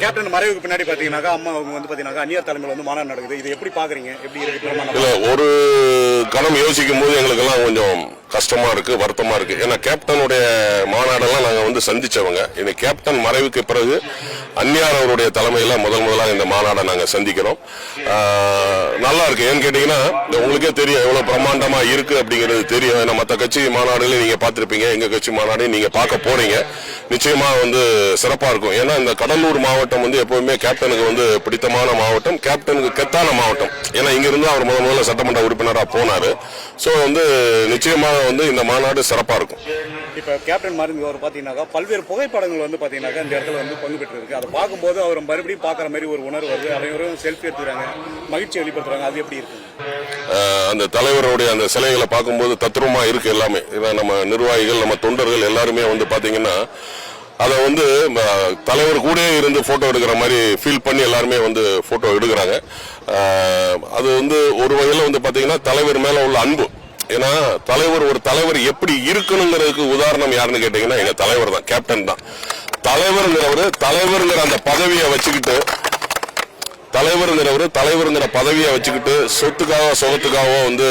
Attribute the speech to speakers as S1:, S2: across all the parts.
S1: Captain மறைவுக்கு பின்னாடி பாத்தீங்கன்னாக்கா அம்மா அவங்க வந்து பாத்தீங்கன்னா அந்நியர் தலைமையில் வந்து மாநாடு நடக்குது. இது எப்படி பாக்குறீங்க? எப்படி இருக்கு?
S2: இல்ல, ஒரு கணம் யோசிக்கும் போது எங்களுக்கு எல்லாம் கொஞ்சம் கஷ்டமா இருக்கு, வருத்தமா இருக்கு. ஏன்னா கேப்டனுடைய மாநாடெல்லாம் நாங்க வந்து சந்திச்சவங்க. இந்த கேப்டன் மறைவுக்கு பிறகு அந்நியார் அவருடைய தலைமையில முதலாக இந்த மாநாடை நாங்க சந்திக்கிறோம். நல்லா இருக்கு. ஏன்னு கேட்டீங்கன்னா உங்களுக்கே தெரியும் எவ்வளவு பிரம்மாண்டமா இருக்கு அப்படிங்கிறது தெரியும். ஏன்னா மற்ற கட்சி மாநாடுகளை நீங்க பார்த்திருப்பீங்க, எங்க கட்சி மாநாடையும் நீங்க பார்க்க போறீங்க. நிச்சயமா வந்து சிறப்பா இருக்கும். ஏன்னா இந்த கடலூர் மாவட்டம் வந்து எப்பவுமே கேப்டனுக்கு வந்து பிடித்தமான மாவட்டம், கேப்டனுக்கு கெத்தான மாவட்டம். ஏன்னா இங்க இருந்து அவர் முதல்ல சட்டமன்ற உறுப்பினராக போனாரு. சோ வந்து நிச்சயமா வந்து இந்த மாநாடு சிறப்பா இருக்கும்.
S1: இப்ப கேப்டன் மாதிரி அவர் பாத்தீங்கன்னா பல்வேறு புகைப்படங்கள் வந்து பாத்தீங்கன்னா இந்த இடத்துல வந்து பங்கு பெற்று இருக்கு. அதை பார்க்கும்போது அவர் மறுபடியும் பாக்குற மாதிரி ஒரு உணர்வு வருது. அனைவரும் செல்ஃபி எடுத்துறாங்க, மகிழ்ச்சி வெளிப்படுத்துறாங்க. அது எப்படி இருக்கு?
S2: அந்த தலைவருடைய அந்த சிலைகளை பார்க்கும்போது தத்ரூபமா இருக்கு எல்லாமே. நம்ம நிர்வாகிகள், நம்ம தொண்டர்கள் எல்லாருமே வந்து பாத்தீங்கன்னா அதை வந்து தலைவர் கூட இருந்து போட்டோ எடுக்கிற மாதிரி ஃபீல் பண்ணி எல்லாருமே வந்து போட்டோ எடுக்கிறாங்க. அது வந்து ஒரு வகையில் வந்து பாத்தீங்கன்னா தலைவர் மேல உள்ள அன்பு. ஏன்னா ஒரு தலைவர் எப்படி இருக்கணுங்கிறதுக்கு உதாரணம் யாருன்னு கேட்டீங்கன்னா எங்க தலைவர் தான், கேப்டன் தான். தலைவருங்கிற அந்த பதவியை வச்சுக்கிட்டு தலைவருங்கிற பதவியை வச்சுக்கிட்டு சொத்துக்காக சுகத்துக்காக வந்து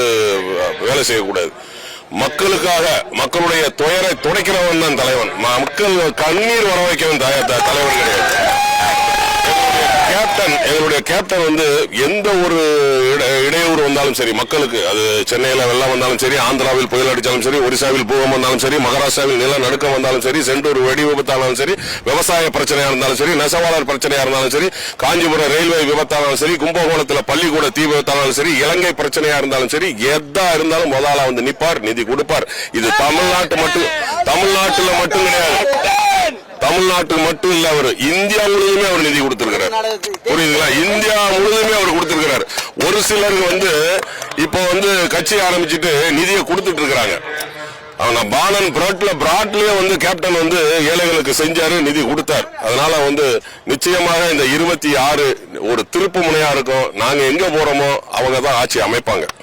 S2: வேலை செய்யக்கூடாது. மக்களுக்காக, மக்களுடைய துயரை துடைக்கிறவன் தான் தலைவன். மக்கள் கண்ணீர் வர வைக்கிறவன் தலைவன் கிடையாது. எங்களுடைய கேப்டன் வந்து எந்த ஒரு இடையூறு வந்தாலும் சரி மக்களுக்கு, அது சென்னையில வெள்ளம் வந்தாலும் சரி, ஆந்திராவில் புயல் அடிச்சாலும் சரி, ஒரிசாவில் பூகம் வந்தாலும் சரி, மகாராஷ்டிராவில் நிலநடுக்கம் வந்தாலும் சரி, செண்டூர் வெடி விபத்தானாலும் சரி, விவசாய பிரச்சனையா இருந்தாலும் சரி, நெசவாளர் பிரச்சனையா இருந்தாலும் சரி, காஞ்சிபுரம் ரயில்வே விபத்தானாலும் சரி, கும்பகோணத்தில் பள்ளிக்கூட தீ விபத்தானாலும் சரி, இலங்கை பிரச்சனையா இருந்தாலும் சரி, எதா இருந்தாலும் முதல்ல வந்து நிப்பார், நிதி கொடுப்பார். இது தமிழ்நாட்டுல மட்டும் கிடையாது. தமிழ்நாட்டுக்கு மட்டும் இல்ல, அவர் இந்தியா முழுவதுமே அவர் நிதி கொடுத்திருக்கிறார். புரியுதுங்களா? இந்தியா முழுவதுமே அவர் கொடுத்திருக்கிறார். ஒரு சிலருக்கு வந்து இப்போ வந்து கட்சி ஆரம்பிச்சுட்டு நிதியை கொடுத்துட்டு இருக்காங்க. அவங்க பாலன் பிராட்லயே வந்து கேப்டன் வந்து ஏழைகளுக்கு செஞ்சாரு, நிதி கொடுத்தார். அதனால வந்து நிச்சயமாக இந்த 26 ஒரு திருப்பு முனையா இருக்கும். நாங்க எங்க போறோமோ அவங்க தான் ஆட்சி அமைப்பாங்க.